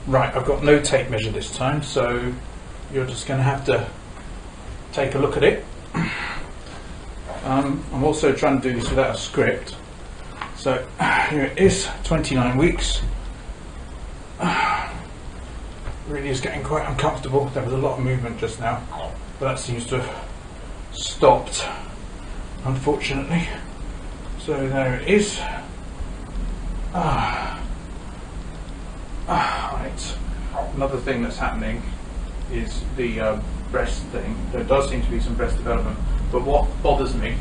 Right, I've got no tape measure this time, so you're just going to have to take a look at it. I'm also trying to do this without a script. So here it is, 29 weeks. Really is getting quite uncomfortable. There was a lot of movement just now, but that seems to have stopped, unfortunately. So there it is. Right. Another thing that's happening is the breast thing. There does seem to be some breast development, but what bothers me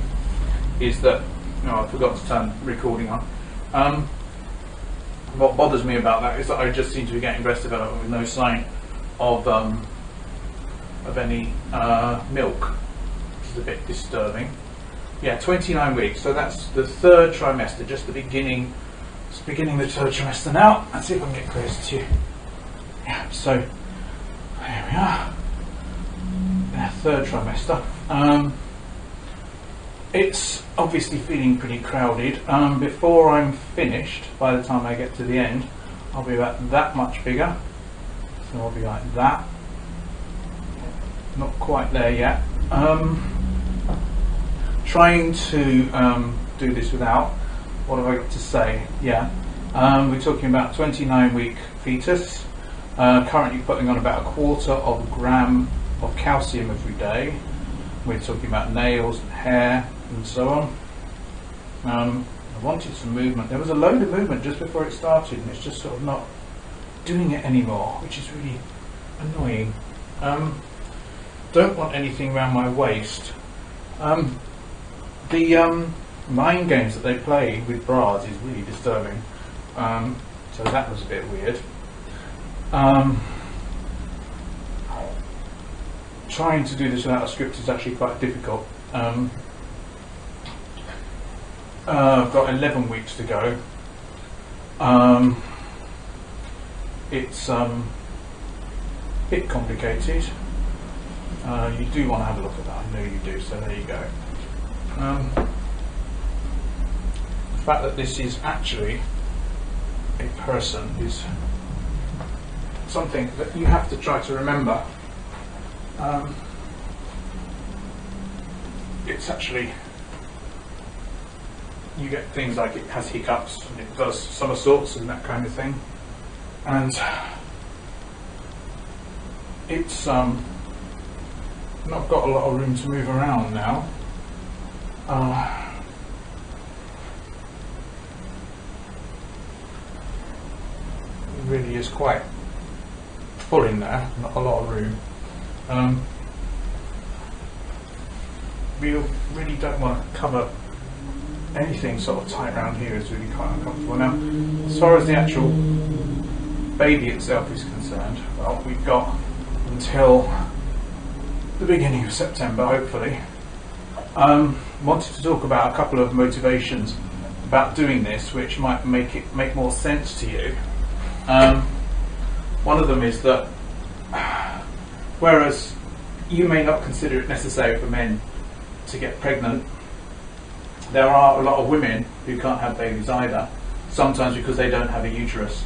is that, I forgot to turn recording on. What bothers me about that is that I just seem to be getting breast development with no sign of any milk, which is a bit disturbing. Yeah, 29 weeks, so that's the third trimester, just the beginning. It's beginning the third trimester now. Let's see if I can get closer to you. Yeah, so here we are. Yeah, third trimester. It's obviously feeling pretty crowded. Before I'm finished, by the time I get to the end, I'll be about that much bigger. So I'll be like that. Not quite there yet. Trying to do this without, what have I got to say? Yeah, we're talking about 29-week fetus, currently putting on about 1/4 of a gram of calcium every day. We're talking about nails and hair and so on. I wanted some movement. There was a load of movement just before it started, and it's just sort of not doing it anymore, which is really annoying. Don't want anything around my waist. The mind games that they play with bras is really disturbing. So that was a bit weird. Trying to do this without a script is actually quite difficult. I've got 11 weeks to go. It's a bit complicated. You do want to have a look at that, I know you do, so there you go. The fact that this is actually a person is something that you have to try to remember. It's actually, you get things like it has hiccups and it does somersaults and that kind of thing, and it's not got a lot of room to move around now. It really is quite full in there, not a lot of room. We really don't want to cover anything sort of tight around here. It's really quite uncomfortable. Now, as far as the actual baby itself is concerned, well, we've got until the beginning of September, hopefully. Wanted to talk about a couple of motivations about doing this, which might make more sense to you. One of them is that, whereas you may not consider it necessary for men to get pregnant, there are a lot of women who can't have babies either, sometimes because they don't have a uterus.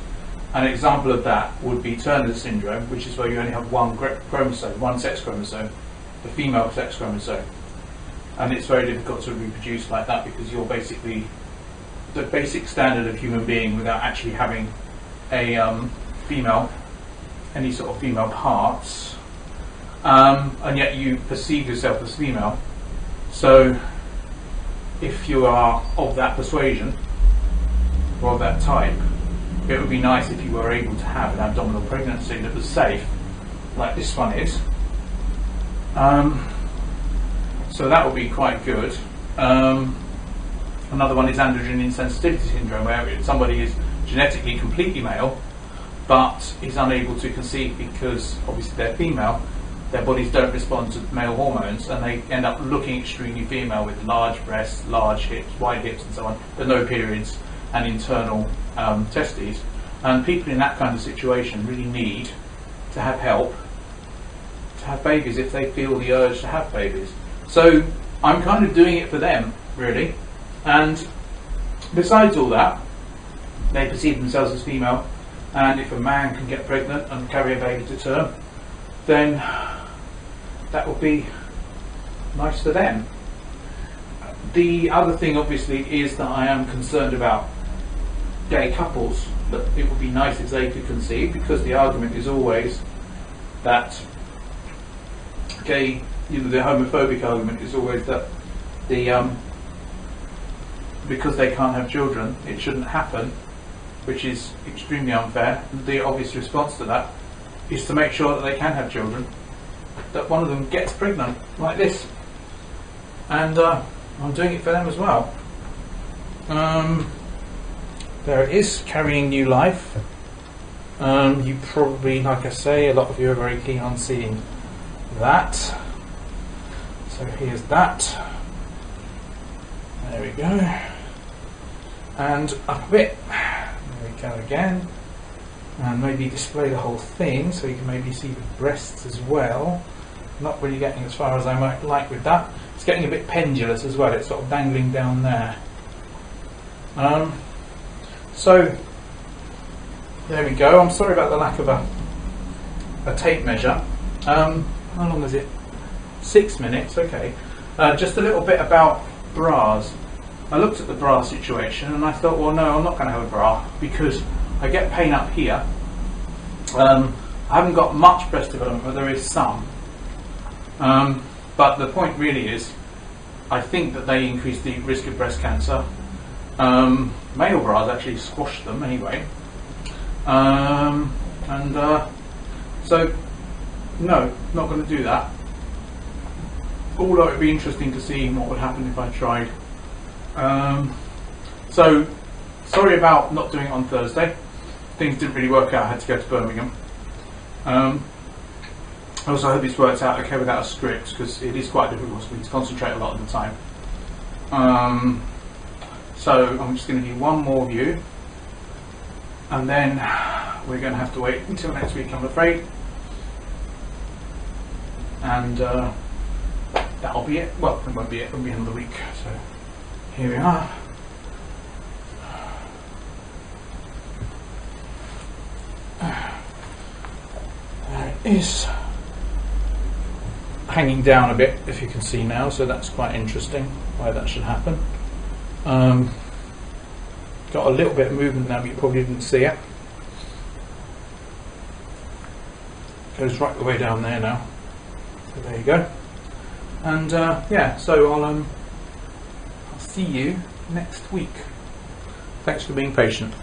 An example of that would be Turner's syndrome, which is where you only have one chromosome, one sex chromosome, the female sex chromosome. And it's very difficult to reproduce like that because you're basically the basic standard of human being without actually having a female, any sort of female parts, and yet you perceive yourself as female. So if you are of that persuasion or of that type, it would be nice if you were able to have an abdominal pregnancy that was safe, like this one is. So that would be quite good. Another one is androgen insensitivity syndrome, where somebody is genetically completely male but is unable to conceive because obviously they're female. Their bodies don't respond to male hormones and they end up looking extremely female with large breasts, large hips, wide hips and so on, but no periods and internal testes. And people in that kind of situation really need to have help to have babies if they feel the urge to have babies. So I'm kind of doing it for them, really. And besides all that, they perceive themselves as female. and if a man can get pregnant and carry a baby to term, then that would be nice for them. The other thing obviously is that I am concerned about gay couples, that it would be nice if they could conceive, because the argument is always that gay, the homophobic argument is always that because they can't have children, it shouldn't happen, which is extremely unfair. The obvious response to that is to make sure that they can have children, that one of them gets pregnant like this, and I'm doing it for them as well. There it is, carrying new life. You probably, like I say, a lot of you are very keen on seeing that. So here's that. There we go. And up a bit. There we go again. And maybe display the whole thing so you can maybe see the breasts as well. Not really getting as far as I might like with that. It's getting a bit pendulous as well. It's sort of dangling down there. So there we go. I'm sorry about the lack of a tape measure. How long is it? 6 minutes. Okay. Just a little bit about bras. I looked at the bra situation and I thought, well, no, I'm not going to have a bra because I get pain up here. I haven't got much breast development, but there is some. But the point really is, I think that they increase the risk of breast cancer. Male bras actually squash them anyway. So, no, not going to do that. Although it would be interesting to see what would happen if I tried. So, sorry about not doing it on Thursday. Things didn't really work out. I had to go to Birmingham. Also, I hope this works out okay without a script, because it is quite difficult for me to concentrate a lot of the time. So I'm just going to do one more view, and then we're going to have to wait until next week, I'm afraid. And that'll be it. Well, it won't be it, it'll be another week. So here we are. There it is. Hanging down a bit, if you can see now, so that's quite interesting why that should happen. Got a little bit of movement now, but you probably didn't see it. Goes right the way down there now. So there you go. And yeah, so I'll see you next week. Thanks for being patient.